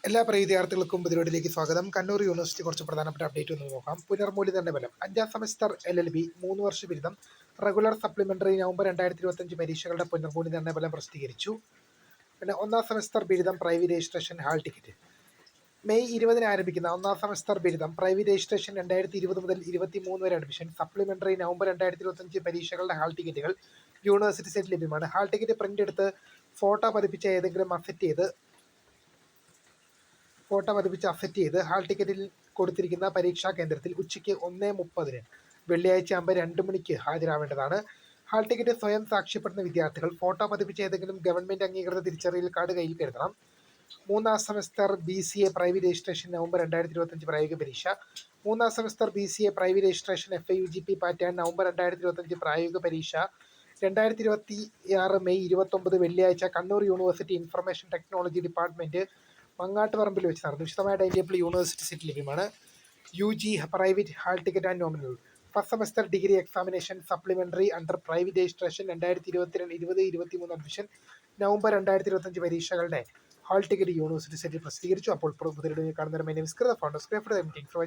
എല്ലാ പ്രിയ വിദ്യാർത്ഥികൾക്കും പരിപാടിയിലേക്ക് സ്വാഗതം. കണ്ണൂർ യൂണിവേഴ്സിറ്റി കുറച്ച് പ്രധാനപ്പെട്ട അപ്ഡേറ്റ് ഒന്ന് നോക്കാം. പുനർമൂല്യനിർണ്ണയ ഫലം 5ാം സെമസ്റ്റർ LLB 3 വർഷ ബിരുദം റെഗുലർ സപ്ലിമെന്ററി നവംബർ 2025 പരീക്ഷകളുടെ പുനർമൂല്യനിർണ്ണയ ഫലം പ്രസിദ്ധീകരിച്ചു. പിന്നെ 1ാം സെമസ്റ്റർ ബിരുദം private registration hall ticket May 20 ആരംഭിക്കുന്ന 1ാം സെമസ്റ്റർ ബിരുദം പ്രൈവറ്റ് രജിസ്ട്രേഷൻ 2020 മുതൽ 23 വരെ അഡ്മിഷൻ സപ്ലിമെന്ററി നവംബർ 2025 പരീക്ഷകളുടെ ഹാൾ ടിക്കറ്റുകൾ യൂണിവേഴ്സിറ്റി സൈറ്റ് ലഭ്യമാണ്. ഹാൾ ടിക്കറ്റ് പ്രിന്റ് എടുത്ത് ഫോട്ടോ പതിപ്പിച്ച ഏതെങ്കിലും അസറ്റ് ചെയ്ത് ഹാൾ ടിക്കറ്റിൽ കൊടുത്തിരിക്കുന്ന പരീക്ഷാ കേന്ദ്രത്തിൽ ഉച്ചയ്ക്ക് 1:30 വെള്ളിയാഴ്ച 2 മണിക്ക് ഹാജരാവേണ്ടതാണ്. ഹാൾ ടിക്കറ്റ് സ്വയം സാക്ഷ്യപ്പെടുന്ന വിദ്യാർത്ഥികൾ ഫോട്ടോ പതിപ്പിച്ച ഏതെങ്കിലും ഗവൺമെന്റ് അംഗീകൃത തിരിച്ചറിയൽ കാർഡ് കയ്യിൽ കരുതണം. 3ാം semester BCA private registration November 2025 പ്രായോഗിക പരീക്ഷ 3ാം semester BCA private registration FIUGP pattern November 2025 പ്രായോഗിക പരീക്ഷ 2026 മെയ് 29 വെള്ളിയാഴ്ച Kannur university information technology department മങ്ങാട്ടുപറമ്പിൽ വെച്ച് നടന്നു. വിശദമായ ടൈം ടേബിൾ യൂണിവേഴ്സിറ്റി സൈറ്റിൽ ലഭ്യമാണ്. UG private hall ticket and nominal first semester degree examination supplementary under private registration 2022-2023 admission November 2025 പരീക്ഷകളുടെ ഹാൾ ടിക്കറ്റ് യൂണിവേഴ്സിറ്റി സൈറ്റിൽ പ്രസിദ്ധീകരിച്ചു. അപ്പോൾ കാണുന്ന my name is Kritha founder script. By.